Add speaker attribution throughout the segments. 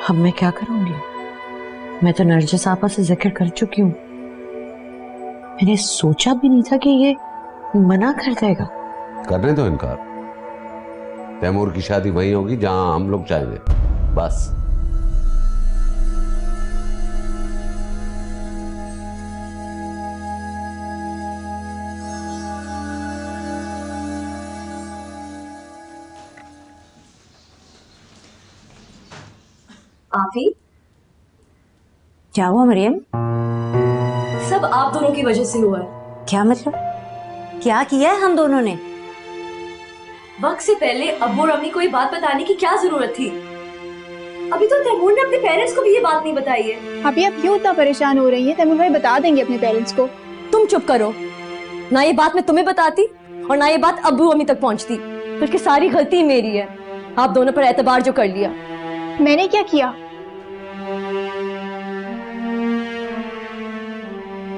Speaker 1: अब मैं क्या करूंगी? मैं तो नरजिस आपा से जिक्र कर चुकी हूँ। मैंने सोचा भी नहीं था कि ये मना कर देगा।
Speaker 2: करने दो इनकार। तैमूर की शादी वहीं होगी जहां हम लोग चाहेंगे, बस।
Speaker 3: आफी,
Speaker 1: क्या हुआ मरियम?
Speaker 3: सब आप दोनों की वजह से हुआ है।
Speaker 1: क्या मतलब? क्या किया है हम दोनों ने?
Speaker 3: वक्त से पहले अब्बू और अम्मी को ये बात बताने की क्या जरूरत थी? अभी तो तैमूर ने अपने पेरेंट्स को भी ये बात नहीं बताई है।
Speaker 4: अभी आप क्यों इतना परेशान हो रही हैं? तैमूर भाई बता देंगे अपने पेरेंट्स को।
Speaker 3: तुम चुप करो। ना ये बात मैं तुम्हें बताती और ना ये बात अब्बू अम्मी तक पहुंचती, बल्कि सारी गलती मेरी है। आप दोनों पर एतबार जो कर लिया।
Speaker 4: मैंने क्या किया?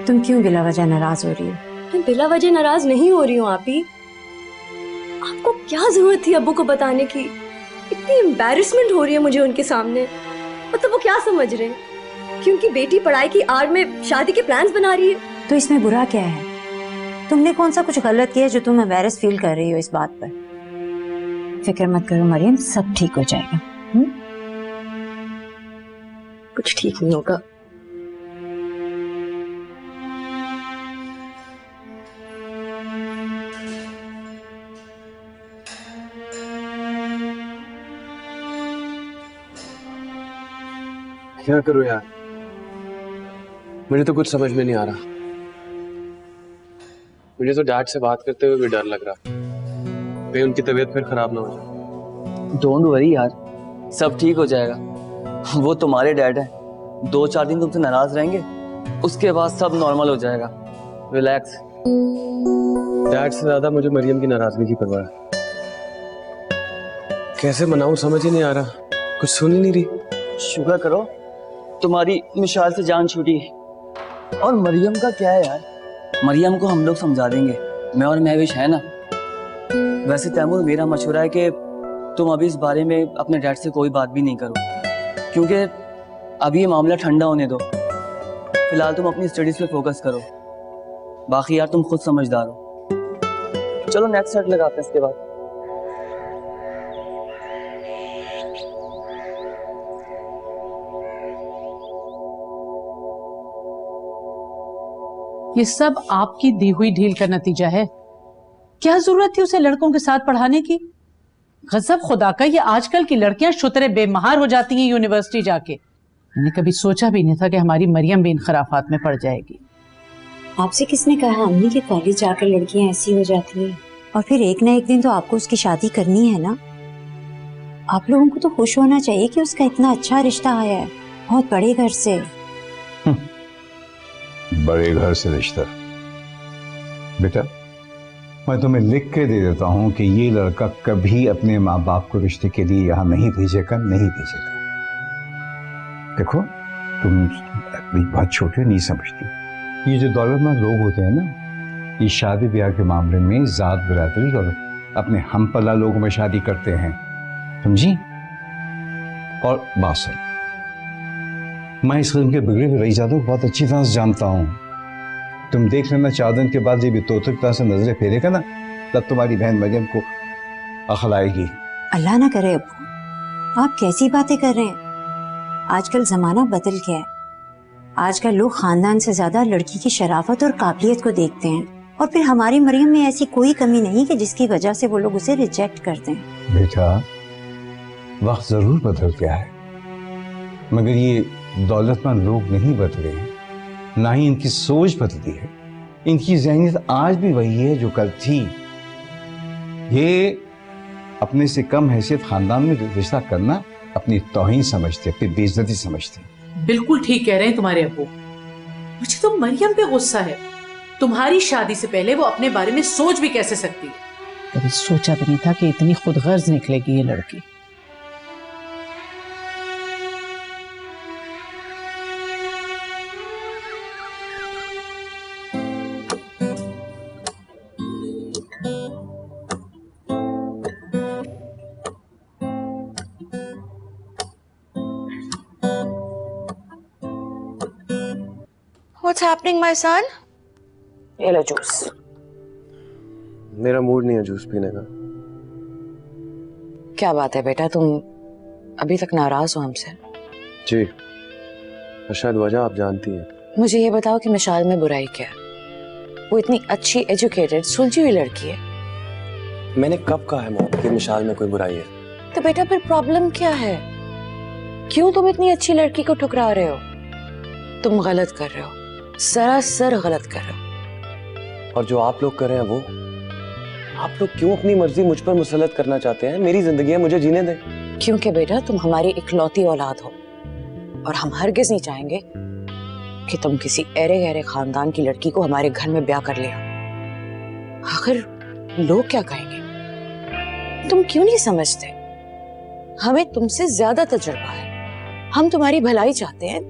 Speaker 1: तुम क्यों बिला वजह नाराज हो रही हो?
Speaker 3: मैं बिला वजह नाराज नहीं हो रही हूँ आपी। आपको क्या जरूरत थी अब्बू को बताने की? इतनी एम्बैरेसमेंट हो रही है मुझे उनके सामने। मतलब वो क्या समझ रहे हैं कि उनकी बेटी पढ़ाई की आड़ में शादी के प्लान्स बना रही है?
Speaker 1: तो इसमें बुरा क्या है? तुमने कौन सा कुछ गलत किया जो तुम एम्बैरेस फील कर रही हो इस बात पर? फिक्र मत करो मरियम, सब ठीक हो जाएगा।
Speaker 3: कुछ ठीक नहीं होगा।
Speaker 5: क्या करूं यार, मुझे तो कुछ समझ में नहीं आ रहा। मुझे तो डैड से बात करते हुए भी डर लग रहा कहीं उनकी तबीयत फिर खराब ना हो जाए।
Speaker 6: डोंट वरी यार, सब ठीक हो जाएगा। वो तुम्हारे डैड हैं, 2-4 दिन तुमसे नाराज रहेंगे, उसके बाद सब नॉर्मल हो जाएगा। रिलैक्स।
Speaker 5: डैड से ज्यादा मुझे मरियम की नाराजगी की परवाह है। कैसे मनाऊं समझ ही नहीं आ रहा, कुछ सुन ही नहीं रही।
Speaker 6: शुक्र करो तुम्हारी मिशाल से जान छूटी। और मरियम का क्या है यार, मरियम को हम लोग समझा देंगे, मैं और महविश है ना। वैसे तैमूर, मेरा मशवरा है कि तुम अभी इस बारे में अपने डैड से कोई बात भी नहीं करो, क्योंकि अभी ये मामला ठंडा होने दो। फिलहाल तुम अपनी स्टडीज पे फोकस करो, बाकी यार तुम खुद समझदार हो। चलो नेक्स्ट सेट लगाते हैं इसके बाद।
Speaker 7: ये सब आपकी दी हुई ढील का नतीजा है। क्या जरूरत थी उसे लड़कों के साथ पढ़ाने की? गजब खुदा का, ये आजकल की लड़कियां शुतरे बेमहार हो जाती हैं यूनिवर्सिटी जाके। मैंने कभी सोचा भी नहीं था कि हमारी मरियम भी इन खराफात में पड़ जाएगी।
Speaker 1: आपसे किसने कहा अम्मी कि कॉलेज जाकर लड़कियां ऐसी हो जाती हैं? और फिर एक ना एक दिन तो आपको उसकी शादी करनी है ना। आप लोगों को तो खुश होना चाहिए कि उसका इतना अच्छा रिश्ता आया है, बहुत बड़े घर से।
Speaker 8: बड़े घर से रिश्ता? बेटा, मैं तुम्हें लिख के दे देता हूं कि ये लड़का कभी अपने माँ बाप को रिश्ते के लिए यहाँ नहीं भेजेगा, नहीं भेजेगा। देखो, तुम अभी बहुत छोटे नहीं समझती। ये जो दौलतमंद लोग होते हैं ना, ये शादी ब्याह के मामले में जात बिरादरी और अपने हमपला लोगों में शादी करते हैं, समझी? और बात सुन, मैं इस किस्म के बिगड़े हुए रईजादों को बहुत अच्छी तरह से जानता हूँ। तुम देख लेना, 4 दिन के बाद जब ये तोते की तरह से नजरें फेरेगा ना, तब तुम्हारी बहन मरियम को अकल आएगी।
Speaker 1: अल्लाह ना करे अब्बू, आप कैसी बातें कर रहे हैं? आजकल जमाना बदल गया है। आजकल लोग खानदान से ज्यादा लड़की की शराफत और काबिलियत को देखते हैं, और फिर हमारी मरियम में ऐसी कोई कमी नहीं कि जिसकी वजह से वो लोग उसे रिजेक्ट कर दें।
Speaker 8: बेटा, वक्त जरूर बदल गया है, मगर ये दौलतमंद लोग नहीं बदले हैं, ना ही इनकी सोच बदली है। इनकी ज़हनियत आज भी वही है जो कल थी। ये अपने से कम हैसियत खानदान में रिश्ता करना अपनी तौहीन समझते, अपनी बेइज्जती समझते।
Speaker 7: बिल्कुल ठीक कह रहे हैं तुम्हारे अब्बू। मुझे तो मरियम पे गुस्सा है। तुम्हारी शादी से पहले वो अपने बारे में सोच भी कैसे सकती है? कभी सोचा भी नहीं था कि इतनी खुदगर्ज निकलेगी ये लड़की।
Speaker 9: What's happening, my son? ये लो जूस।
Speaker 5: मेरा मूड नहीं है जूस पीने का।
Speaker 9: क्या बात है बेटा, तुम अभी तक नाराज हो हमसे?
Speaker 5: जी, और शायद वजह आप जानती हैं।
Speaker 9: मुझे ये बताओ कि मिशाल में बुराई क्या है? वो इतनी अच्छी, एजुकेटेड, सुलझी हुई लड़की है।
Speaker 5: मैंने कब कहा है मॉम कि मिशाल में कोई बुराई है?
Speaker 9: तो बेटा फिर प्रॉब्लम क्या है? क्यों तुम इतनी अच्छी लड़की को ठुकरा रहे हो? तुम गलत कर रहे हो, सरासर गलत कर रहे हो।
Speaker 5: और जो आप लोग कर रहे हैं वो, आप लोग क्यों अपनी मर्जी मुझ पर मुसल्लत करना चाहते हैं? मेरी जिंदगी है, मुझे जीने दें।
Speaker 9: क्योंकि बेटा तुम हमारी इकलौती औलाद हो और हम हरगिज नहीं चाहेंगे कि तुम किसी ऐरे गहरे खानदान की लड़की को हमारे घर में ब्याह कर लिया। आखिर लोग क्या कहेंगे? तुम क्यों नहीं समझते? हमें तुमसे ज्यादा तजुर्बा है, हम तुम्हारी भलाई चाहते हैं।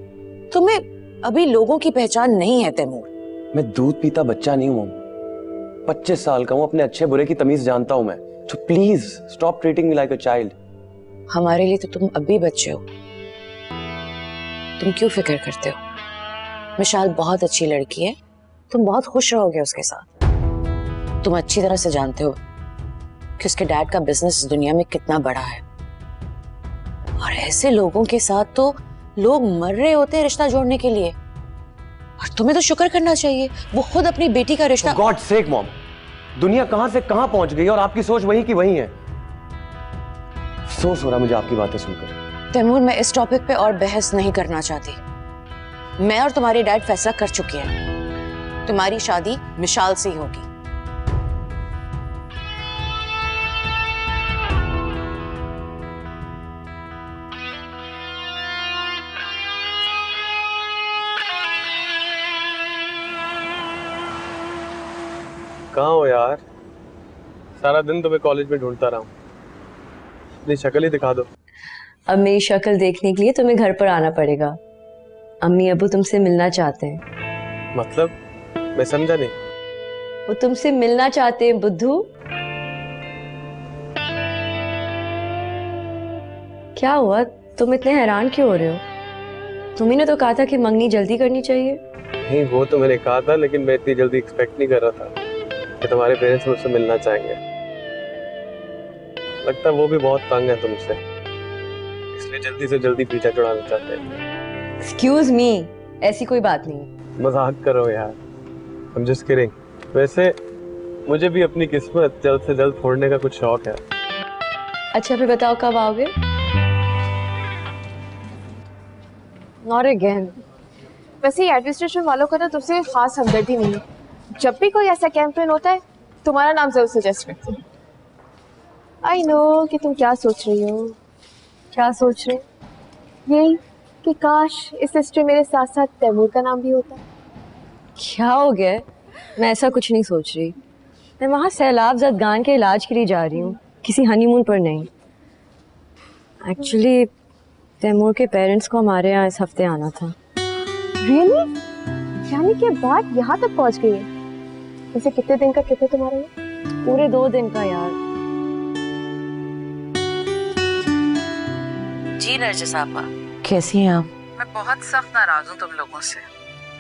Speaker 9: तुम्हें अभी लोगों की पहचान नहीं है तैमूर।
Speaker 5: मैं दूध पीता बच्चा नहीं हूँ, 25 साल का हूँ, अपने अच्छे बुरे की तमीज जानता हूँ मैं। तो please stop treating me like a child.
Speaker 9: हमारे लिए तो तुम अब भी बच्चे हो, तुम क्यों फिक्र करते हो? मिशाल बहुत अच्छी लड़की है, तुम बहुत खुश रहोगे उसके साथ। तुम अच्छी तरह से जानते हो कि उसके डैड का बिजनेस इस दुनिया में कितना बड़ा है, और ऐसे लोगों के साथ तो लोग मर रहे होते हैं रिश्ता जोड़ने के लिए। और तुम्हें तो शुक्र करना चाहिए, वो खुद अपनी बेटी का रिश्ता।
Speaker 5: गॉड सेक मॉम, दुनिया कहां से कहां पहुंच गई और आपकी सोच वही की वही है। अफसोस हो रहा मुझे आपकी बातें सुनकर।
Speaker 9: तैमूर, मैं इस टॉपिक पे और बहस नहीं करना चाहती। मैं और तुम्हारे डैड फैसला कर चुके हैं, तुम्हारी शादी मिशाल से ही होगी।
Speaker 5: कहाँ हो यार? सारा दिन तुम्हें कॉलेज में ढूंढता रहा हूँ, अपनी शक्ल ही दिखा दो।
Speaker 3: अब मेरी शक्ल देखने के लिए तुम्हें घर पर आना पड़ेगा। अम्मी अबू तुमसे मिलना चाहते हैं।
Speaker 5: मतलब? मैं समझा नहीं।
Speaker 3: वो तुमसे मिलना चाहते हैं बुद्धू। क्या हुआ, तुम इतने हैरान क्यों हो रहे हो? तुम्ही ने तो कहा था कि मंगनी जल्दी करनी चाहिए।
Speaker 5: नहीं, वो तो मैंने कहा था, लेकिन मैं इतनी जल्दी एक्सपेक्ट नहीं कर रहा था कि तुम्हारे पेरेंट्स मुझसे मिलना चाहेंगे। लगता है वो भी बहुत तंग है तुमसे, इसलिए जल्दी से जल्दी पीछा छुड़ाना चाहते हैं।
Speaker 3: एक्सक्यूज मी, ऐसी कोई बात नहीं।
Speaker 5: मजाक करो यार, I'm just kidding। वैसे मुझे भी अपनी किस्मत जल्द से जल्द फोड़ने का कुछ शौक है।
Speaker 3: अच्छा फिर बताओ कब आओगे?
Speaker 4: Not again। वैसे ही एडमिनिस्ट्रेशन वालों का ना तुमसे खास हमदर्दी नहीं है। जब भी कोई ऐसा कैंपेन होता है तुम्हारा नाम जरूर सजेस्ट करते हैं। आई नो कि तुम क्या सोच रही हो।
Speaker 3: क्या सोच रहे?
Speaker 4: यही कि काश इस लिस्ट में मेरे साथ साथ तैमूर का नाम भी होता।
Speaker 3: क्या हो गया? मैं ऐसा कुछ नहीं सोच रही। मैं वहाँ सैलाब ज़दगान के इलाज के लिए जा रही हूँ, किसी हनीमून पर नहीं। एक्चुअली तैमूर के पेरेंट्स को हमारे यहाँ इस हफ्ते आना था।
Speaker 4: रियली? यानी कि बात यहाँ तक पहुँच गई है। वैसे कितने दिन का ट्रिप है तुम्हारा ये?
Speaker 3: पूरे 2 दिन का यार।
Speaker 9: जी नरजिस आपा, कैसी हैं आप?
Speaker 7: मैं बहुत सख्त नाराज हूँ तुम लोगों से।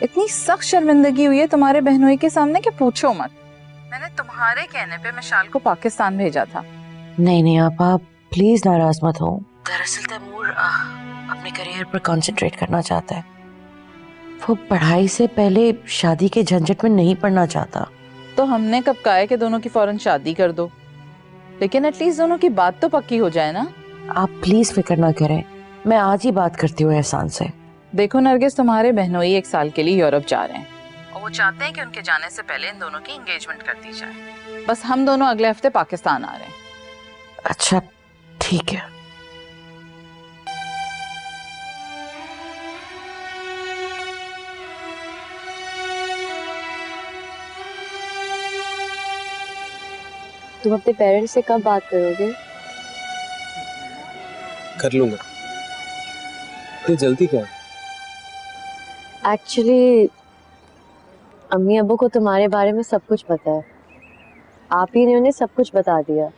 Speaker 7: इतनी सख्त शर्मिंदगी हुई है तुम्हारे बहनोई के सामने कि पूछो मत। मैंने तुम्हारे कहने पे मिशाल को पाकिस्तान भेजा था।
Speaker 9: नहीं नहीं आपा, प्लीज नाराज मत हो। दरअसल तैमूर अपने करियर पर कंसंट्रेट करना चाहता है। वो पढ़ाई से पहले शादी के झंझट में नहीं पड़ना चाहता।
Speaker 7: तो हमने कब कहा है कि दोनों की फौरन शादी कर दो, लेकिन एटलीस्ट दोनों की बात तो पक्की हो जाए ना।
Speaker 9: आप प्लीज फिक्र ना करें, मैं आज ही बात करती हूँ एहसान से।
Speaker 7: देखो नरगिस, तुम्हारे बहनोई 1 साल के लिए यूरोप जा रहे हैं और वो चाहते हैं कि उनके जाने से पहले इन दोनों की एंगेजमेंट कर दी जाए। बस हम दोनों अगले हफ्ते पाकिस्तान आ रहे हैं।
Speaker 9: अच्छा ठीक है।
Speaker 3: तुम अपने पेरेंट्स से कब बात करोगे?
Speaker 5: कर लूंगा। ये जल्दी क्या?
Speaker 3: एक्चुअली अम्मी अब्बू को तुम्हारे बारे में सब कुछ पता है। आप ही ने उन्हें सब कुछ बता दिया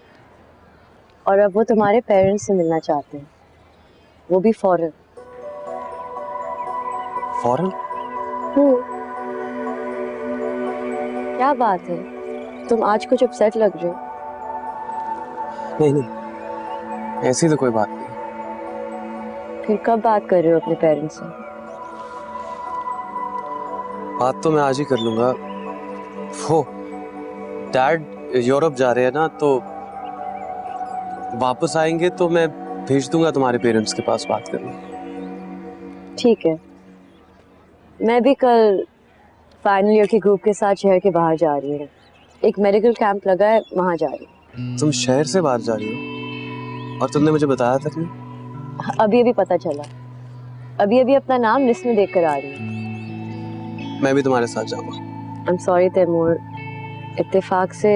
Speaker 3: और अब वो तुम्हारे पेरेंट्स से मिलना चाहते हैं, वो भी फौरन।
Speaker 5: फौरन?
Speaker 3: क्या बात है, तुम आज कुछ अपसेट लग रहे हो।
Speaker 5: नहीं नहीं, ऐसी तो कोई बात नहीं।
Speaker 3: फिर कब बात कर रहे हो अपने पेरेंट्स से?
Speaker 5: बात तो मैं आज ही कर लूंगा। वो डैड यूरोप जा रहे हैं ना, तो वापस आएंगे तो मैं भेज दूंगा तुम्हारे पेरेंट्स के पास बात करने।
Speaker 3: ठीक है, मैं भी कल फाइनल ईयर के ग्रुप के साथ शहर के बाहर जा रही हूँ। एक मेडिकल कैंप लगा है, वहां जा रही हूँ।
Speaker 5: तुम शहर से बाहर जा रही हो और तुमने मुझे बताया तक नहीं?
Speaker 3: अभी अभी पता चला, अभी अभी अपना नाम लिस्ट में देख कर आ रही हूँ।
Speaker 5: मैं भी तुम्हारे साथ जाऊंगा।
Speaker 3: आई एम सॉरी तैमूर, इत्तेफाक से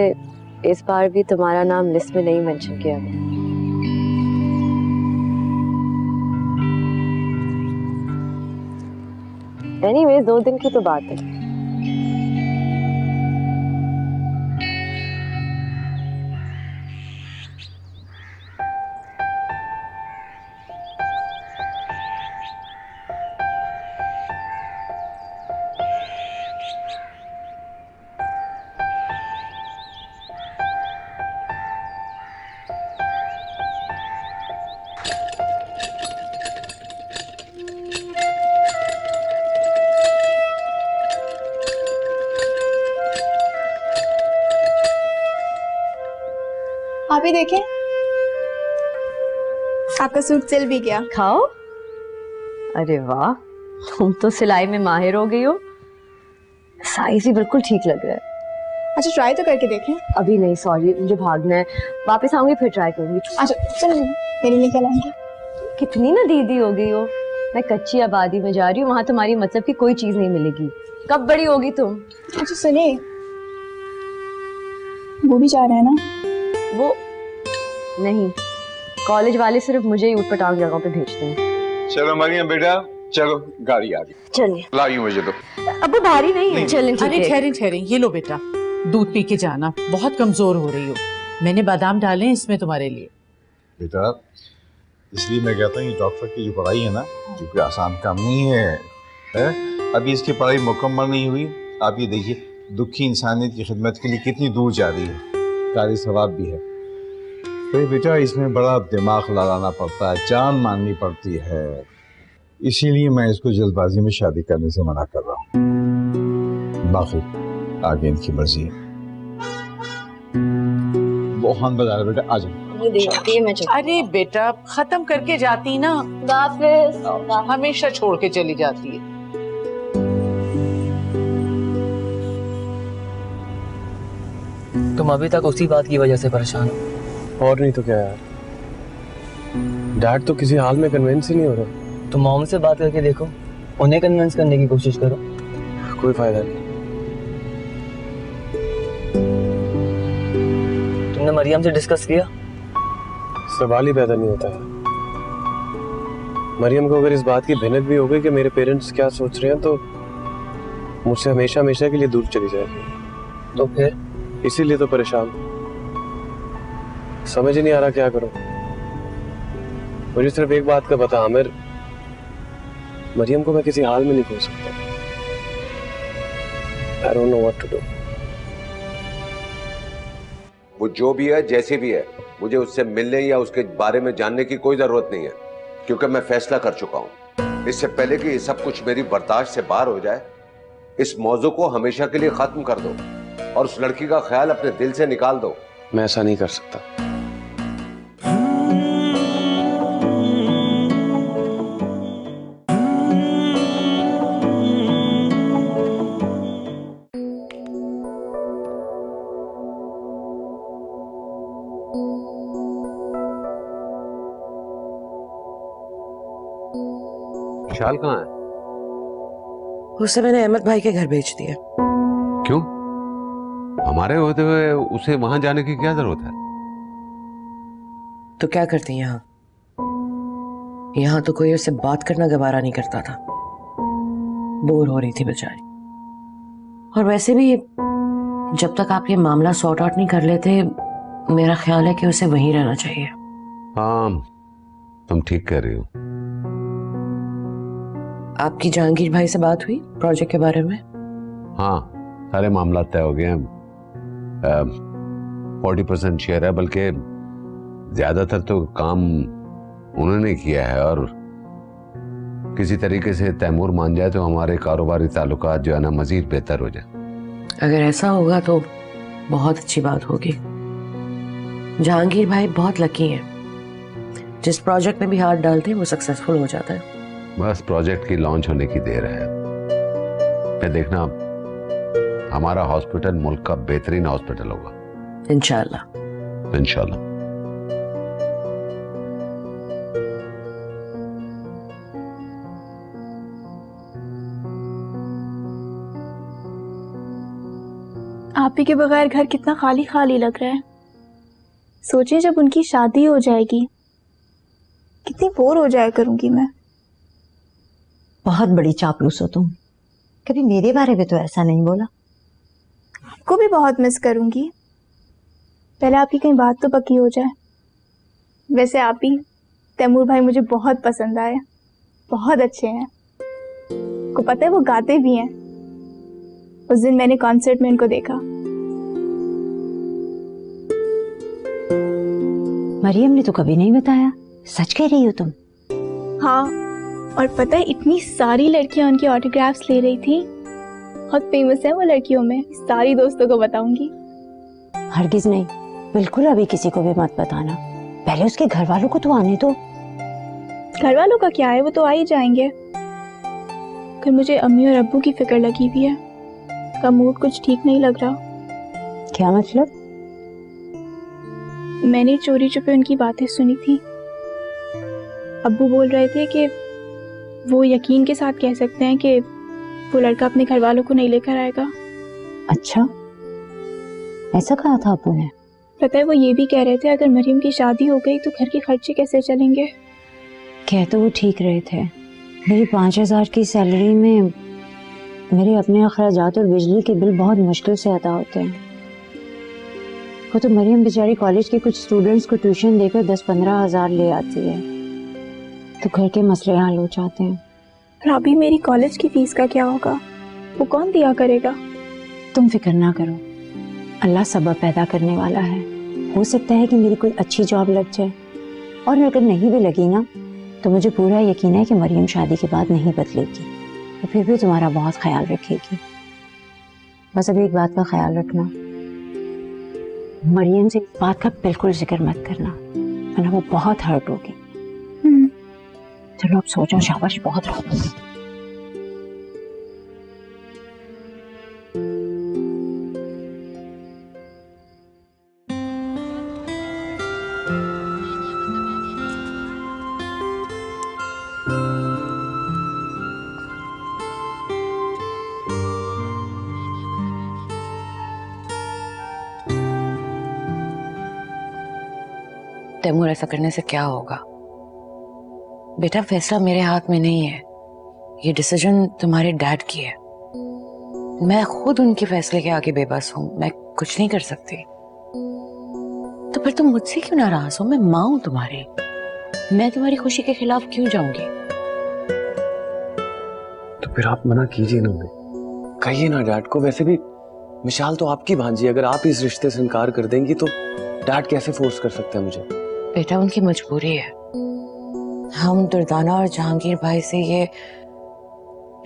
Speaker 3: इस बार भी तुम्हारा नाम लिस्ट में नहीं मेंशन किया गया। एनीवेज 2 दिन की तो बात है।
Speaker 10: आप ही देखें, आपका सूट सिल भी गया।
Speaker 3: खाओ। अरे वाह, तुम तो सिलाई में माहिर हो गई हो। साइज ही बिल्कुल ठीक लग रहा है।
Speaker 10: अच्छा ट्राई तो करके देखें।
Speaker 3: अभी नहीं, सॉरी, मुझे भागना है। वापस आऊंगी फिर ट्राई करूंगी।
Speaker 10: अच्छा चलो, मेरे लिए क्या लाएंगे?
Speaker 3: कितनी ना दीदी हो गई हो। मैं कच्ची आबादी में जा रही हूँ, वहां तुम्हारी मतलब की कोई चीज नहीं मिलेगी। कब बड़ी होगी तुम?
Speaker 10: अच्छा सुनिए, वो भी जा रहे हैं ना?
Speaker 3: वो नहीं, कॉलेज वाले सिर्फ मुझे ही ऊटपटांग जगहों पे भेजते हैं।
Speaker 8: चलो मरियम बेटा, चलो गाड़ी आ गई।
Speaker 3: चलिए।
Speaker 8: लाई मुझे तो।
Speaker 3: अब वो भारी नहीं है। चलें, ठीक
Speaker 7: अरे
Speaker 3: है।
Speaker 7: ठहरे ठहरे, ये लो बेटा, दूध पी के जाना, बहुत कमजोर हो रही हो। मैंने बादाम डाले हैं इसमें तुम्हारे लिए।
Speaker 8: बेटा इसलिए मैं कहता हूँ ये डॉक्टर की जो पढ़ाई है ना, क्योंकि आसान काम नहीं है? अभी इसकी पढ़ाई मुकम्मल नहीं हुई। आप ये देखिए, दुखी इंसानियत की खिदमत के लिए कितनी दूर जा रही है, कारी सवाब भी है। तो बेटा इसमें बड़ा दिमाग लगाना पड़ता है, जान माननी पड़ती है, इसीलिए मैं इसको जल्दबाजी में शादी करने से मना कर रहा हूँ। बाकी आगे इनकी मर्जी है। बहुत बजा रहा बेटा, आ जाओ।
Speaker 7: अरे बेटा खत्म करके जाती ना, हमेशा छोड़ के चली जाती है।
Speaker 6: तुम अभी तक उसी बात की वजह से परेशान हो।
Speaker 5: और नहीं तो क्या यार, डैड तो किसी हाल में कन्विंस ही नहीं हो रहा।
Speaker 6: तुम मॉम से बात करके देखो, उन्हें कन्विंस करने की कोशिश करो।
Speaker 5: कोई फायदा नहीं।
Speaker 6: तुमने मरियम से डिस्कस किया?
Speaker 5: सवाल ही पैदा नहीं होता है। मरियम को अगर इस बात की भिनक भी हो गई कि मेरे पेरेंट्स क्या सोच रहे हैं, तो मुझसे हमेशा हमेशा के लिए दूर चली जाएगी।
Speaker 6: तो फिर?
Speaker 5: इसीलिए तो परेशान, समझ ही नहीं आ रहा क्या करूं। मुझे सिर्फ एक बात का पता, आमिर, मरियम को मैं किसी हाल में नहीं खो सकता। I don't know what to do.
Speaker 2: वो जो भी है, जैसे भी है, मुझे उससे मिलने या उसके बारे में जानने की कोई जरूरत नहीं है, क्योंकि मैं फैसला कर चुका हूं। इससे पहले कि ये सब कुछ मेरी बर्दाश्त से बाहर हो जाए, इस मौजू को हमेशा के लिए खत्म कर दो और उस लड़की का ख्याल अपने दिल से निकाल दो।
Speaker 5: मैं ऐसा नहीं कर सकता।
Speaker 2: विशाल कहाँ है?
Speaker 9: उसे मैंने अहमद भाई के घर भेज दिया।
Speaker 2: क्यों? हमारे होते हुए उसे वहां जाने की क्या जरूरत है?
Speaker 9: तो क्या करती यहाँ? यहाँ तो कोई उससे बात करना गवारा नहीं करता था। बोर हो रही थी बेचारी। और वैसे भी जब तक आप ये मामला सॉर्ट आउट नहीं कर लेते, मेरा ख्याल है कि उसे वहीं रहना चाहिए।
Speaker 2: हाँ, तुम ठीक कह रही हो।
Speaker 9: आपकी जहांगीर भाई से बात हुई प्रोजेक्ट के बारे में?
Speaker 2: हाँ, सारे मामला तय हो गए हैं। 40% शेयर है, बल्कि ज्यादातर तो काम उन्होंने किया है, और किसी तरीके से तैमूर मान जाए तो हमारे कारोबारी ताल्लुकात जो है ना मजीद बेहतर हो जाए।
Speaker 9: अगर ऐसा होगा तो बहुत अच्छी बात होगी। जहांगीर भाई बहुत लकी हैं, जिस प्रोजेक्ट में भी हाथ डालते हैं वो सक्सेसफुल हो जाता है।
Speaker 2: बस प्रोजेक्ट की लॉन्च होने की देर है। फिर देखना हमारा हॉस्पिटल मुल्क का बेहतरीन हॉस्पिटल होगा,
Speaker 9: इंशाल्लाह।
Speaker 2: इंशाल्लाह।
Speaker 10: आप ही के बगैर घर कितना खाली खाली लग रहा है। सोचिए जब उनकी शादी हो जाएगी कितनी बोर हो जाया करूंगी मैं।
Speaker 1: बहुत बड़ी चापलूस हो तुम, कभी मेरे बारे में तो ऐसा नहीं बोला।
Speaker 10: आपको भी बहुत मिस करूंगी। पहले आपकी कहीं बात तो पक्की हो जाए। वैसे आप ही तैमूर भाई मुझे बहुत पसंद आए, बहुत अच्छे हैं। को पता है वो गाते भी हैं। उस दिन मैंने कॉन्सर्ट में उनको देखा।
Speaker 1: मरियम ने तो कभी नहीं बताया, सच कह रही हो तुम?
Speaker 10: हाँ, और पता है इतनी सारी लड़कियां उनके ऑटोग्राफ्स ले रही थी। बहुत फेमस है वो लड़कियों में, सारी दोस्तों को बताऊंगी।
Speaker 1: हरगिज नहीं, बिल्कुल अभी किसी को भी मत बताना। पहले उसके घर वालों को तो आने दो।
Speaker 10: घर वालों का क्या है, वो तो आ ही जाएंगे। फिर मुझे अम्मी और अब्बू की फिक्र लगी हुई है। का मूड कुछ ठीक नहीं लग रहा।
Speaker 1: क्या मतलब?
Speaker 10: मैंने चोरी छुपे उनकी बातें सुनी थी। अब्बू बोल रहे थे कि वो यकीन के साथ कह सकते हैं कि वो लड़का अपने घर वालों को नहीं लेकर आएगा।
Speaker 1: अच्छा, ऐसा कहा था अब्बू ने?
Speaker 10: पता है वो ये भी कह रहे थे अगर मरियम की शादी हो गई तो घर के खर्चे कैसे चलेंगे।
Speaker 1: कह तो वो ठीक रहे थे। मेरी 5,000 की सैलरी में मेरे अपने अखराजात और बिजली के बिल बहुत मुश्किल से अदा होते हैं। वो तो मरियम बेचारी कॉलेज के कुछ स्टूडेंट्स को ट्यूशन देकर 10-15 हज़ार ले आती है, तो घर के मसले हल हो जाते हैं।
Speaker 10: और अभी मेरी कॉलेज की फीस का क्या होगा, वो कौन दिया करेगा?
Speaker 1: तुम फिक्र ना करो, अल्लाह सबब पैदा करने वाला है। हो सकता है कि मेरी कोई अच्छी जॉब लग जाए, और अगर नहीं भी लगी ना तो मुझे पूरा यकीन है कि मरियम शादी के बाद नहीं बदलेगी, तो फिर भी तुम्हारा बहुत ख्याल रखेगी। बस अभी एक बात का ख्याल रखना, मरियम से इस बात का बिल्कुल जिक्र मत करना, वरना वो बहुत हर्ट होगी। चलो अब सो जाओ, शाबाश, बहुत रात हो गई।
Speaker 9: तैमूर, ऐसा करने से क्या होगा? बेटा, फैसला मेरे हाथ में नहीं है, ये डिसीजन तुम्हारे डैड की है। मैं खुद उनके फैसले के आगे बेबस हूं, मैं कुछ नहीं कर सकती। तो फिर तुम मुझसे क्यों नाराज हो? मैं मां हूं तुम्हारी, मैं तुम्हारी खुशी के खिलाफ क्यों जाऊंगी?
Speaker 5: तो फिर आप मना कीजिए ना उन्हें, कहिए ना डैड को। वैसे भी मिशाल तो आपकी भांजी, अगर आप इस रिश्ते से इनकार कर देंगी तो डैड कैसे फोर्स कर सकते हैं मुझे?
Speaker 9: बेटा, उनकी मजबूरी है। हम दुर्दाना और जहांगीर भाई से ये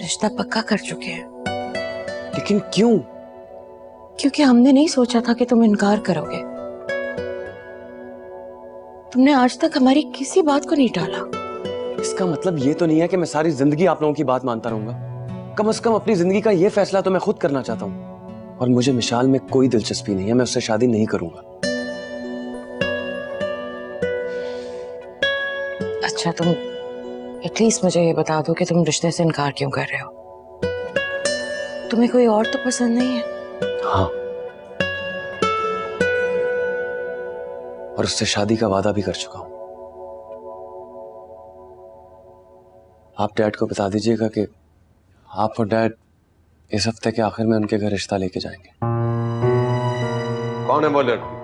Speaker 9: रिश्ता पक्का कर चुके हैं।
Speaker 5: लेकिन क्यों?
Speaker 9: क्योंकि हमने नहीं सोचा था कि तुम इनकार करोगे। तुमने आज तक हमारी किसी बात को नहीं टाला।
Speaker 5: इसका मतलब ये तो नहीं है कि मैं सारी जिंदगी आप लोगों की बात मानता रहूंगा। कम से कम अपनी जिंदगी का ये फैसला तो मैं खुद करना चाहता हूँ, और मुझे मिशाल में कोई दिलचस्पी नहीं है, मैं उससे शादी नहीं करूंगा।
Speaker 9: अच्छा, तुम एटलीस्ट मुझे ये बता दो कि तुम रिश्ते से इनकार क्यों कर रहे हो? तुम्हें कोई और तो पसंद नहीं है?
Speaker 5: हाँ, और उससे शादी का वादा भी कर चुका हूं। आप डैड को बता दीजिएगा कि आप और डैड इस हफ्ते के आखिर में उनके घर रिश्ता लेके जाएंगे।
Speaker 2: कौन है वो लड़की?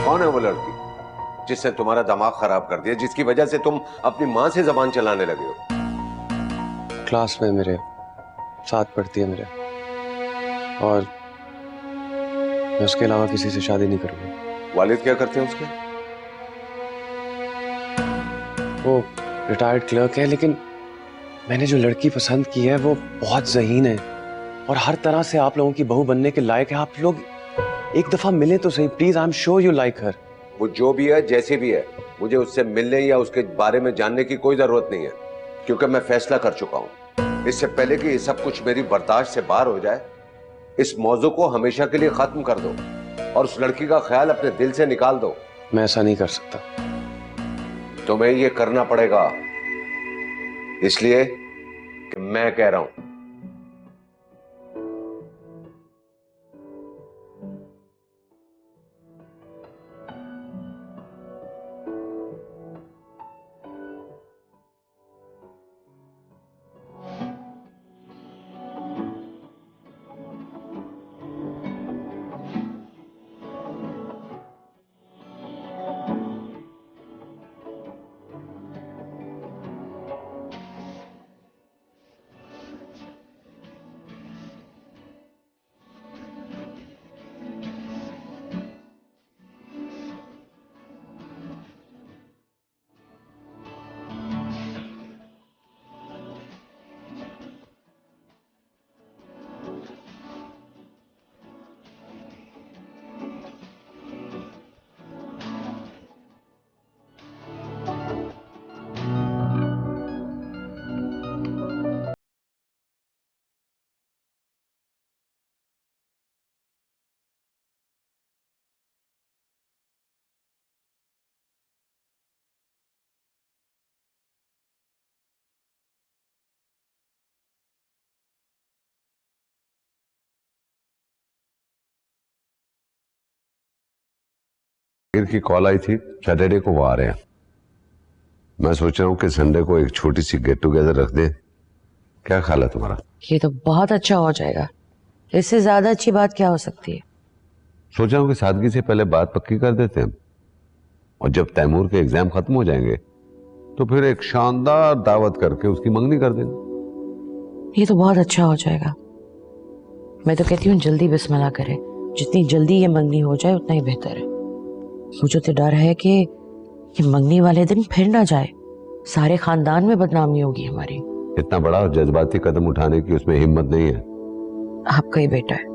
Speaker 2: कौन है वो लड़की? जिसने तुम्हारा दिमाग खराब कर दिया, जिसकी वजह से तुम अपनी माँ से जबान चलाने लगे हो।
Speaker 5: क्लास में मेरे साथ पढ़ती है मेरे, और मैं उसके अलावा किसी से शादी नहीं करूंगा।
Speaker 2: वालिद क्या करते हैं उसके?
Speaker 5: वो रिटायर्ड क्लर्क है, लेकिन मैंने जो लड़की पसंद की है वो बहुत ज़हीन है और हर तरह से आप लोगों की बहू बनने के लायक है। आप लोग एक दफा मिलें तो सही please. I am sure you like her.
Speaker 2: वो जो भी है, जैसे भी है, मुझे उससे मिलने या उसके बारे में जानने की कोई जरूरत नहीं है, क्योंकि मैं फैसला कर चुका हूं। इससे पहले कि ये सब कुछ मेरी बर्दाश्त से बाहर हो जाए, इस मौजू को हमेशा के लिए खत्म कर दो और उस लड़की का ख्याल अपने दिल से निकाल दो।
Speaker 5: मैं ऐसा नहीं कर सकता।
Speaker 2: तुम्हें ये करना पड़ेगा, इसलिए कि मैं कह रहा हूं। की कॉल आई थी, सैटरडे को वो आ रहे हैं। मैं सोच रहा हूँ कि संडे को एक छोटी सी गेट टुगेदर रख दें। क्या ख्याल है तुम्हारा?
Speaker 9: ये तो बहुत अच्छा हो जाएगा। इससे ज्यादा अच्छी बात क्या हो सकती है?
Speaker 2: सोच रहा हूँ कि सादगी से पहले बात पक्की कर देते हैं, और जब तैमूर के एग्जाम खत्म हो जाएंगे तो फिर एक शानदार दावत करके उसकी मंगनी कर देंगे।
Speaker 9: ये तो बहुत अच्छा हो जाएगा। मैं तो कहती हूँ जल्दी बिस्मिल्लाह करें। जितनी जल्दी ये मंगनी हो जाए उतना ही बेहतर है। मुझे तो डर है कि ये मंगनी वाले दिन फिर ना जाए, सारे खानदान में बदनामी होगी हमारी।
Speaker 2: इतना बड़ा और जज्बाती कदम उठाने की उसमें हिम्मत नहीं है।
Speaker 9: आपका ही बेटा है,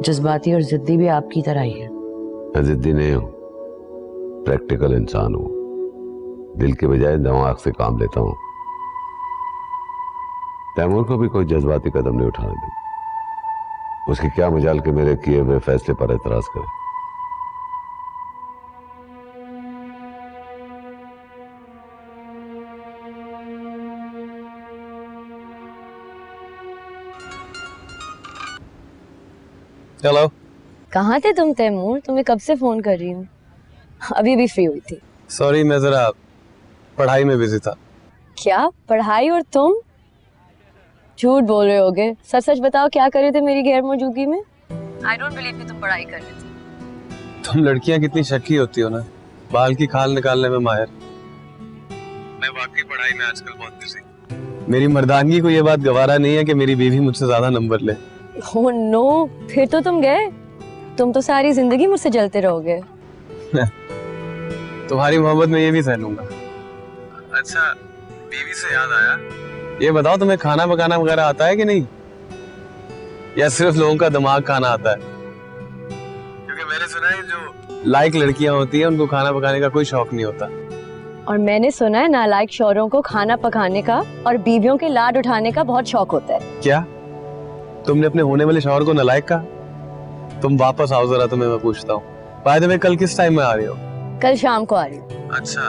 Speaker 9: जज्बाती और जिद्दी भी आपकी तरह ही है।
Speaker 2: मैं जिद्दी नहीं हूँ, प्रैक्टिकल इंसान हूँ। दिल के बजाय दिमाग से काम लेता हूँ। तैमूर को भी कोई जज्बाती कदम नहीं उठाने दूं। उसकी क्या मजाल के मेरे किए हुए फैसले पर एतराज करे।
Speaker 5: हेलो।
Speaker 3: कहाँ थे तुम तैमूर? तुम्हें कब से फोन कर रही हूँ, अभी भी फ्री हुई थी।
Speaker 5: सॉरी, मैं जरा पढ़ाई में बिजी था।
Speaker 3: क्या पढ़ाई? और तुम झूठ बोल रहे होगे, सच सच बताओ क्या कर रहे थे मेरी गैर मौजूदगी में? आई डोंट बिलीव कि तुम पढ़ाई कर रहे थे।
Speaker 5: तुम लड़कियां कितनी शक्की होती हो ना, बाल की खाल निकालने में माहिर। मैं वाकई पढ़ाई में आजकल बहुत बिजी। मेरी मर्दानगी को ये बात गवारा नहीं है कि मेरी बीवी मुझसे ज्यादा नंबर ले।
Speaker 3: ओह नो, फिर तो तुम गए। तुम तो सारी जिंदगी मुझसे जलते रहोगे।
Speaker 5: तुम्हारी मोहब्बत में ये भी सह लूंगा। अच्छा, बीवी से याद आया, ये बताओ तुम्हें खाना पकाना वगैरह आता है कि नहीं, या सिर्फ लोगों का दिमाग खाना आता है? क्योंकि मैंने सुना है जो लायक लड़कियां होती हैं उनको खाना पकाने का कोई शौक नहीं होता।
Speaker 3: और मैंने सुना है नालायक शौहरों को खाना पकाने का और बीवियों के लाड उठाने का बहुत शौक होता है।
Speaker 5: क्या तुमने अपने होने वाले शौहर को नालायक कहा? तुम वापस आओ जरा, तुम्हें मैं पूछता हूँ। बाय द वे, कल किस टाइम में आ रही हो?
Speaker 3: कल शाम को आ रही हूँ।
Speaker 5: अच्छा,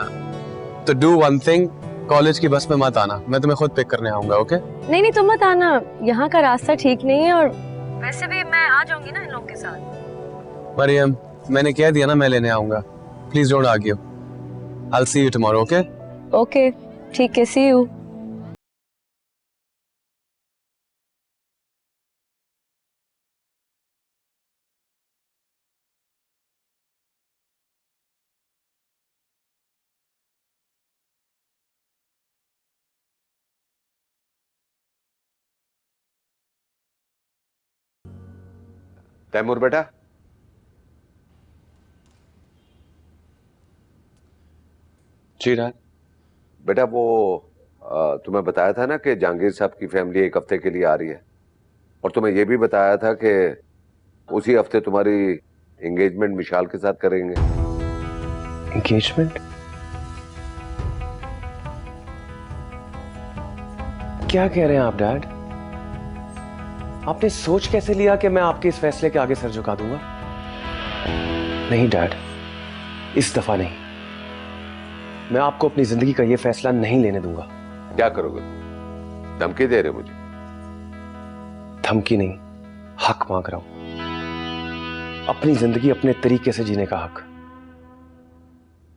Speaker 5: तो डू वन थिंग, कॉलेज की बस में मत आना, मैं तुम्हें खुद पिक करने आऊंगा। ओके?
Speaker 3: नहीं नहीं, तुम मत आना, यहाँ का रास्ता ठीक नहीं है, और वैसे भी मैं आ जाऊंगी ना इन लोगों के साथ।
Speaker 5: मरियम, मैंने कह दिया ना मैं लेने आऊंगा। Please don't argue. I'll see you tomorrow, okay?
Speaker 3: Okay, ठीक है, सी यू।
Speaker 2: तैमूर बेटा,
Speaker 5: जी डैड।
Speaker 2: बेटा वो तुम्हें बताया था ना कि जहांगीर साहब की फैमिली एक हफ्ते के लिए आ रही है, और तुम्हें यह भी बताया था कि उसी हफ्ते तुम्हारी एंगेजमेंट मिशाल के साथ करेंगे।
Speaker 5: एंगेजमेंट? क्या कह रहे हैं आप डैड? आपने सोच कैसे लिया कि मैं आपके इस फैसले के आगे सर झुका दूंगा? नहीं डैड, इस दफा नहीं। मैं आपको अपनी जिंदगी का यह फैसला नहीं लेने दूंगा।
Speaker 2: क्या करोगे? धमकी दे रहे मुझे?
Speaker 5: धमकी नहीं, हक मांग रहा हूं। अपनी जिंदगी अपने तरीके से जीने का हक।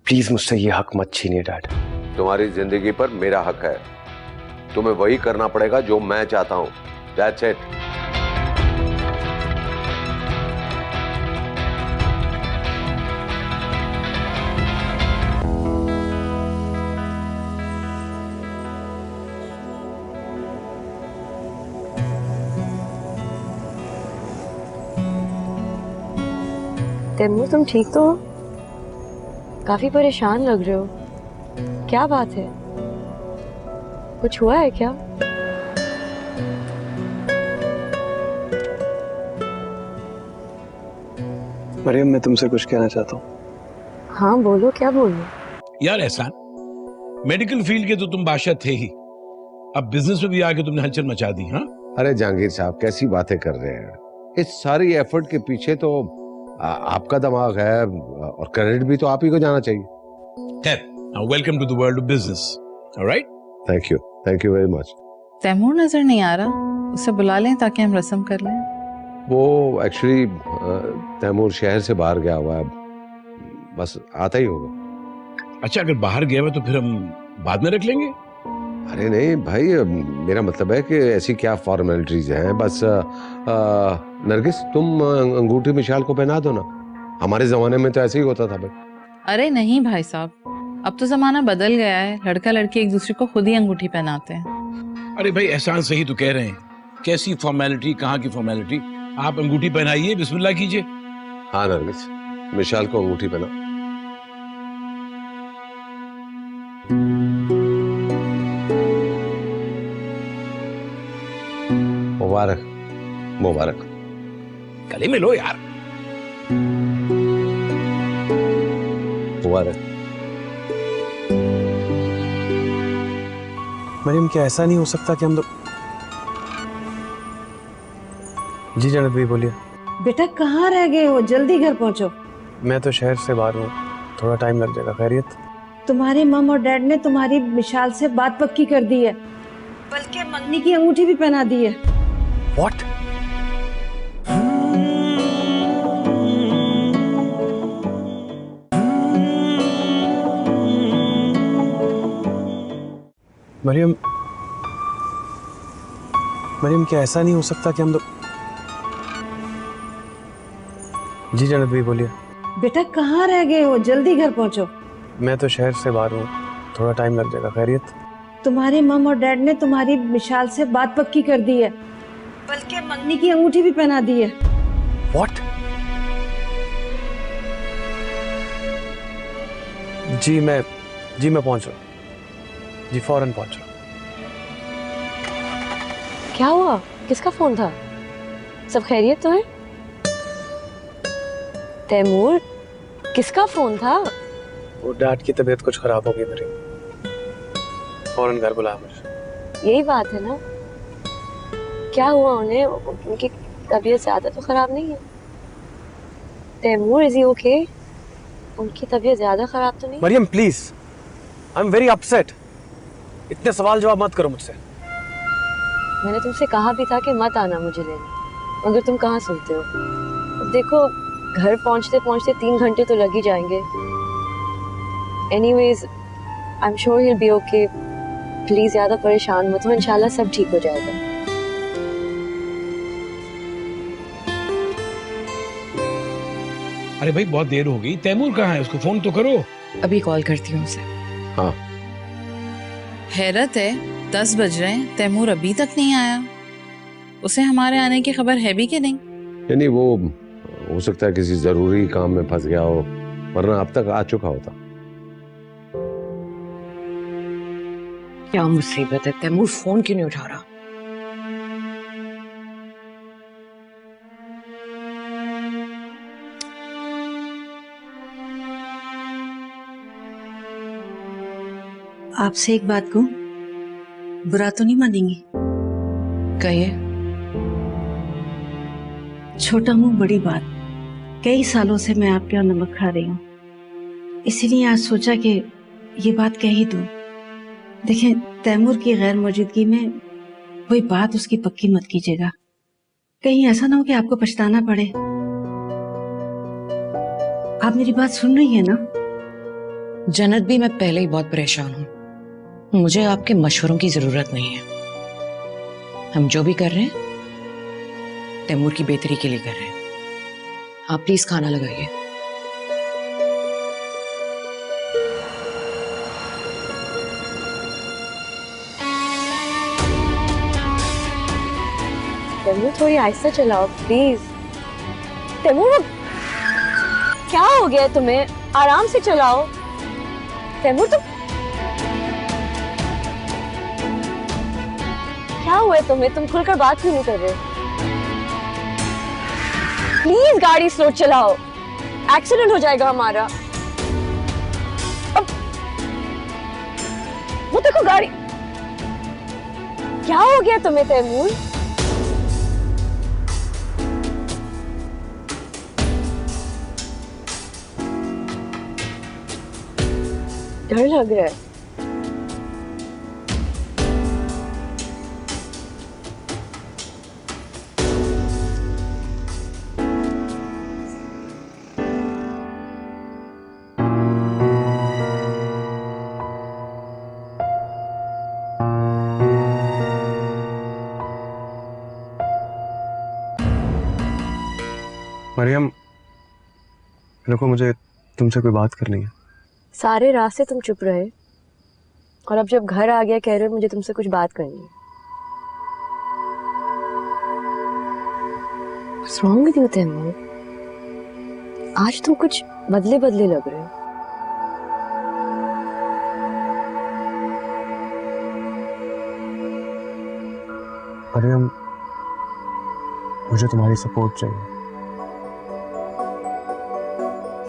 Speaker 5: प्लीज मुझसे यह हक मत छीनिए डैड।
Speaker 2: तुम्हारी जिंदगी पर मेरा हक है। तुम्हें वही करना पड़ेगा जो मैं चाहता हूं। That's it.
Speaker 3: तैमूर, तुम ठीक तो हो? काफी परेशान लग रहे हो। क्या बात है? कुछ हुआ है क्या?
Speaker 5: मरियम, मैं तुमसे कुछ कहना चाहता हूँ।
Speaker 3: हाँ बोलो, क्या बोलो?
Speaker 11: यार एहसान, मेडिकल फील्ड के तो तुम बादशाह थे ही, अब बिजनेस में भी आके तुमने हलचल मचा दी। हाँ
Speaker 2: अरे जहांगीर साहब, कैसी बातें कर रहे हैं? इस सारी एफर्ट के पीछे तो आपका दिमाग है, और क्रेडिट भी तो आप ही को जाना चाहिए।
Speaker 11: Welcome to the world of business. Alright,
Speaker 2: thank you very much.
Speaker 12: Taimur नजर नहीं आ रहा, उसे बुला लें ताकि हम रस्म कर लें।
Speaker 2: वो एक्चुअली तैमूर शहर से बाहर गया हुआ है, बस आता ही होगा।
Speaker 11: अच्छा, अगर बाहर गया हुआ तो फिर हम बाद में रख लेंगे।
Speaker 2: अरे नहीं भाई, मेरा मतलब है कि ऐसी क्या फॉर्मेलिटीज हैं। बस नरगिस, तुम अंगूठी मिशाल को पहना दो ना। हमारे जमाने में तो ऐसे ही होता था भाई।
Speaker 12: अरे नहीं भाई साहब, अब तो जमाना बदल गया है, लड़का लड़की एक दूसरे को खुद ही अंगूठी पहनाते हैं।
Speaker 11: अरे भाई एहसान सही तो कह रहे हैं, कैसी फॉर्मेलिटी, कहाँ की फॉर्मेलिटी। आप अंगूठी पहनाइए, बिस्मिल्लाह कीजिए।
Speaker 2: हाँ नरगिस, मिशाल को अंगूठी पहना। मुबारक मुबारक।
Speaker 11: गले में लो यार।
Speaker 2: मुबारक।
Speaker 5: मरियम, क्या ऐसा नहीं हो सकता कि हम लोग? जी जन्नत भाई बोलिए।
Speaker 7: बेटा कहाँ रह गए हो, जल्दी घर पहुंचो।
Speaker 5: मैं तो शहर से बाहर हूँ, थोड़ा टाइम लग जाएगा। खैरियत?
Speaker 7: तुम्हारी मम और डैड ने तुम्हारी मिशाल से बात पक्की कर दी है, बल्कि मंगनी की अंगूठी भी पहना दी है।
Speaker 5: What? मरियम, क्या ऐसा नहीं हो सकता कि हम लोग? जी जन्नत भाई बोलिए।
Speaker 7: बेटा कहाँ रह गए हो, जल्दी घर पहुंचो।
Speaker 5: मैं तो शहर से बाहर हूँ, थोड़ा टाइम लग जाएगा। खैरियत?
Speaker 7: तुम्हारी मम और डैड ने तुम्हारी मिशाल से बात पक्की कर दी है, बल्कि मंगनी की अंगूठी भी पहना दी है।
Speaker 5: What? जी मैं पहुंच रहा हूँ जी, फौरन पहुंच रहा हूँ।
Speaker 3: क्या हुआ? किसका फोन था? सब खैरियत तो है? तैमूर, किसका फोन था?
Speaker 5: वो डैड की तबीयत कुछ खराब हो गई मेरी, फौरन घर बुला मुझे।
Speaker 3: यही बात है ना? क्या हुआ उन्हें? उनकी तबीयत ज्यादा तो खराब नहीं है? Taimur, is he okay? उनकी तबीयत ज्यादा खराब तो नहीं?
Speaker 5: Mariam please, I am very upset. इतने सवाल जवाब मत करो मुझसे।
Speaker 3: मैंने तुमसे कहा भी था कि मत आना मुझे लेने, मगर तुम कहाँ सुनते हो? देखो, घर पहुंचते पहुंचते 3 घंटे तो लग ही जाएंगे। Anyways, I am sure he will be okay. Please ज्यादा परेशान मत हो, इंशाल्लाह सब ठीक हो जाएगा।
Speaker 11: अरे भाई बहुत देर हो गई, तैमूर कहाँ है? उसको फोन तो करो।
Speaker 12: अभी कॉल करती हूँ उसे।
Speaker 2: हाँ।
Speaker 12: हैरत है, 10 बज रहे हैं, तैमूर अभी तक नहीं आया। उसे हमारे आने की खबर है भी कि नहीं?
Speaker 2: नहीं, वो हो सकता है किसी जरूरी काम में फंस गया हो, वरना अब तक आ चुका होता।
Speaker 9: क्या मुसीबत है, तैमूर फोन क्यों नहीं उठा रहा?
Speaker 13: आपसे एक बात कहूं, बुरा तो नहीं मानेंगी?
Speaker 9: कहिए।
Speaker 13: छोटा मुंह बड़ी बात, कई सालों से मैं आपके यहाँ नमक खा रही हूँ, इसीलिए आज सोचा कि ये बात कह ही दूं। देखें, तैमूर की गैर मौजूदगी में कोई बात उसकी पक्की मत कीजिएगा, कहीं ऐसा ना हो कि आपको पछताना पड़े। आप मेरी बात सुन रही हैं ना?
Speaker 9: जन्नत भी, मैं पहले ही बहुत परेशान हूँ, मुझे आपके मशवरों की जरूरत नहीं है। हम जो भी कर रहे हैं तैमूर की बेहतरी के लिए कर रहे हैं। आप प्लीज खाना लगाइए।
Speaker 3: तैमूर थोड़ी आहिस्ता चलाओ प्लीज। तैमूर क्या हो गया तुम्हें? आराम से चलाओ। तैमूर तुम क्या हुआ तुम्हें? तुम खुलकर बात क्यों नहीं कर रहे? प्लीज गाड़ी स्लो चलाओ, एक्सीडेंट हो जाएगा हमारा। अब वो देखो गाड़ी। क्या हो गया तुम्हें तैमूर? डर लग रहा है।
Speaker 5: मरियम, रुको, मुझे तुमसे कोई बात करनी है।
Speaker 3: सारे रास्ते तुम चुप रहे और अब जब घर आ गया कह रहे हो मुझे तुमसे कुछ बात करनी है। What's wrong with you, Taimur? आज तुम कुछ बदले बदले लग रहे हो।
Speaker 5: मरियम, मुझे तुम्हारी सपोर्ट चाहिए।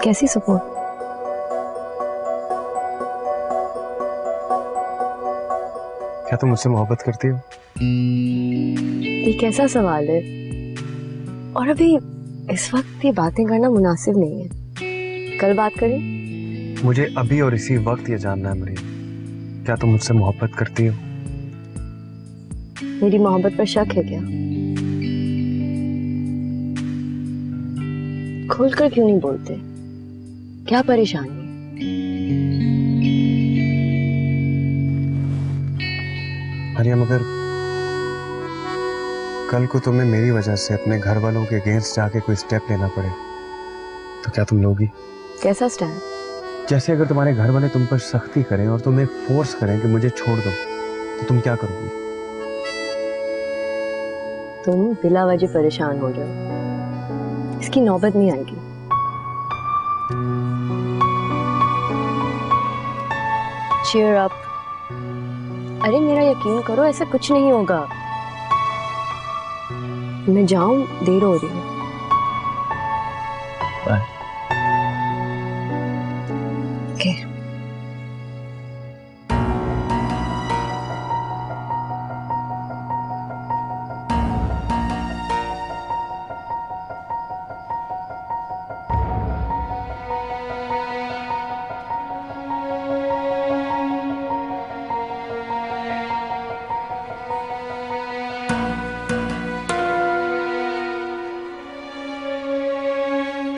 Speaker 3: कैसी सपोर्ट?
Speaker 5: क्या तुम मुझसे मोहब्बत करती हो?
Speaker 3: ये कैसा सवाल है? और अभी इस वक्त ये बातें करना मुनासिब नहीं है। कल बात करें।
Speaker 5: मुझे अभी और इसी वक्त ये जानना है मरियम, क्या तुम मुझसे मोहब्बत करती हो?
Speaker 3: मेरी मोहब्बत पर शक है क्या? खोलकर क्यों नहीं बोलते? क्या परेशानी है?
Speaker 5: मरियम, अगर कल को तुम्हें मेरी वजह से अपने घर वालों के अगेंस्ट जाके कोई स्टेप लेना पड़े तो क्या तुम लोगी?
Speaker 3: कैसा स्टैंड?
Speaker 5: जैसे अगर तुम्हारे घर वाले तुम पर सख्ती करें और तुम्हें फोर्स करें कि मुझे छोड़ दो, तो तुम क्या करोगी?
Speaker 3: तुम बिला वजह परेशान हो जाओ, इसकी नौबत नहीं आएगी। Cheer up। अरे मेरा यकीन करो, ऐसा कुछ नहीं होगा। मैं जाऊं, देर हो रही है।
Speaker 5: बाय।
Speaker 3: ओके।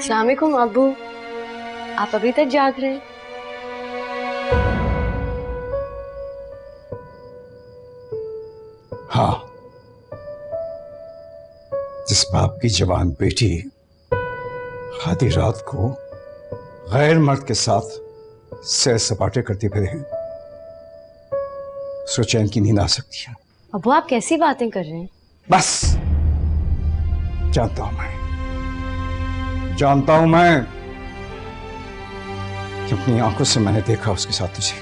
Speaker 3: अस्सलाम वालेकुम अब्बू, आप अभी तक जाग रहे हैं?
Speaker 8: हाँ, जिस बाप की जवान बेटी आधी रात को गैर मर्द के साथ सैर सपाटे करती फिरे, उसको चैन की नींद आ सकती है।
Speaker 3: अब्बू आप कैसी बातें कर रहे हैं?
Speaker 8: बस जानता हूं मैं, जानता हूं मैं कि अपनी आंखों से मैंने देखा उसके साथ तुझे।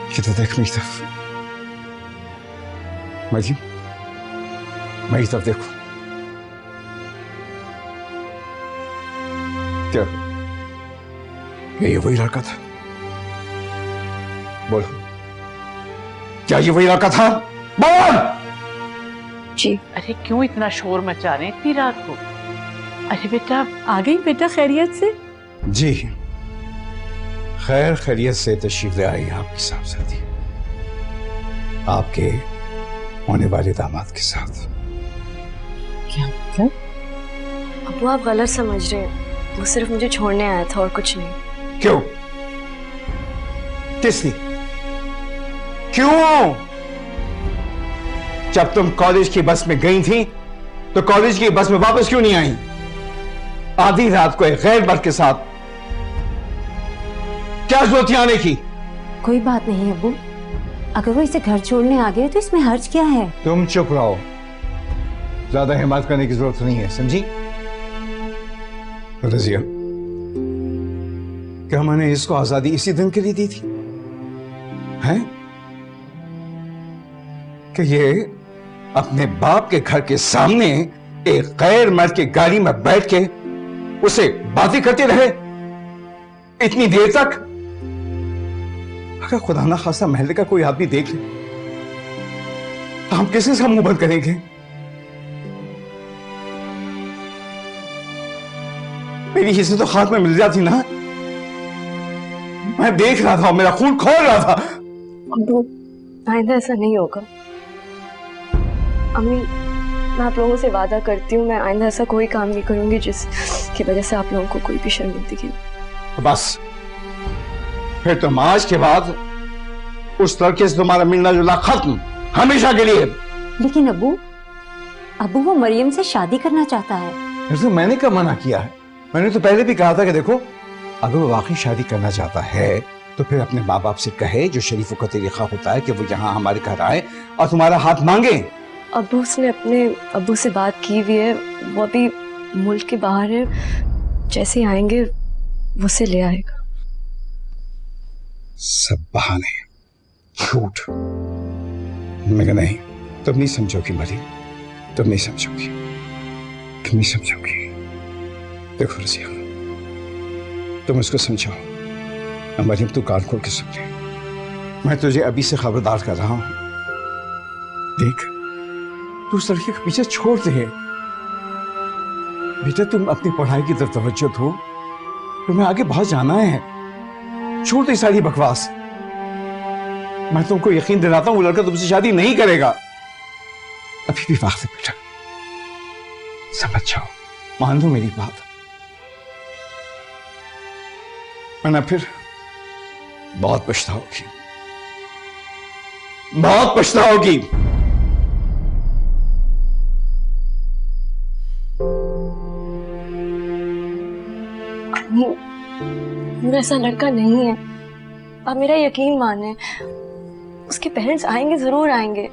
Speaker 8: ये तो देख मेरी तरफ, मेरी तरफ देखो। क्या ये वही लड़का था? बोलो, क्या ये वही लड़का था? बोल।
Speaker 7: जी। अरे क्यों इतना शोर मचा रहे हैं इतनी रात को? अरे बेटा आ गई बेटा खैरियत से?
Speaker 8: जी खैर खैरियत से तशरीफ ले आई आपकी साहबजादी, आपके होने वाले दामाद के साथ।
Speaker 3: क्या मतलब? अब्बू आप गलत समझ रहे हैं, वो सिर्फ मुझे छोड़ने आया था और कुछ नहीं।
Speaker 8: क्यों? किस लिए? क्यों? जब तुम कॉलेज की बस में गई थी तो कॉलेज की बस में वापस क्यों नहीं आई? आधी रात को एक गैर मर्द के साथ क्या जरूरत आने की?
Speaker 1: कोई बात नहीं अब्बू, अगर वो इसे घर छोड़ने आ गए तो इसमें हर्ज क्या है?
Speaker 8: तुम चुप रहो, ज्यादा हिम्मत करने की जरूरत नहीं है, समझी? रजिया, क्या मैंने इसको आजादी इसी दिन के लिए दी थी? हैं? कि ये अपने बाप के घर के सामने एक गैर मर्द की गाड़ी में बैठ के उसे बातें करते रहे इतनी देर तक? अगर खुदा ना खासा महल्ले का कोई आदमी देख ले तो हम किसी से मुंह बंद करेंगे? मेरी हिस्से तो हाथ में मिल जाती ना। मैं देख रहा था, मेरा खून खोल रहा था।
Speaker 3: अब्बू आइंदा ऐसा नहीं होगा। अम्मी मैं आप लोगों से वादा करती हूँ, मैं आइंदा ऐसा कोई काम नहीं करूंगी जिसकी वजह से आप लोगों को कोई भी शर्मिंदगी हो।
Speaker 8: बस फिर तुम आज के बाद उस लड़के से तुम्हारा मिलना जुलना खत्म, हमेशा के लिए।
Speaker 1: लेकिन अब्बू वो मरियम से शादी करना चाहता है।
Speaker 8: तो मैंने कब मना किया है? मैंने तो पहले भी कहा था कि देखो, अगर वो वाकई शादी करना चाहता है तो फिर अपने माँ बाप से कहे, जो शरीफों का तरीका होता है, कि वो यहाँ हमारे घर आए और तुम्हारा हाथ मांगे।
Speaker 3: अब्बू उसने अपने अब्बू से बात की हुई है, वो अभी मुल्क के बाहर है, जैसे ही आएंगे वो से ले आएगा।
Speaker 8: सब बहाने, झूठ। मगर नहीं, तुम नहीं समझोगी मरियम, तुम नहीं समझोगी, तुम नहीं समझोगी। देखो रजिया, तुम उसको समझाओ। मरियम तू कान खोल के सुन ले, मैं तुझे अभी से खबरदार कर रहा हूं। देख, तू उस लड़के का पीछे छोड़ दे बेटा, तुम अपनी पढ़ाई की तरफ तवज्जो दो, तुम्हें आगे बहुत जाना है। छोड़ दे सारी बकवास। मैं तुमको यकीन दिलाता हूं वो लड़का तुमसे शादी नहीं करेगा। अभी भी वक्त है बेटा, समझ जाओ, मान लो मेरी बात, वरना फिर बहुत पछताओगी, बहुत पछताओगी।
Speaker 3: वो ऐसा लड़का नहीं है, आप मेरा यकीन माने। उसके पेरेंट्स आएंगे, जरूर आएंगे।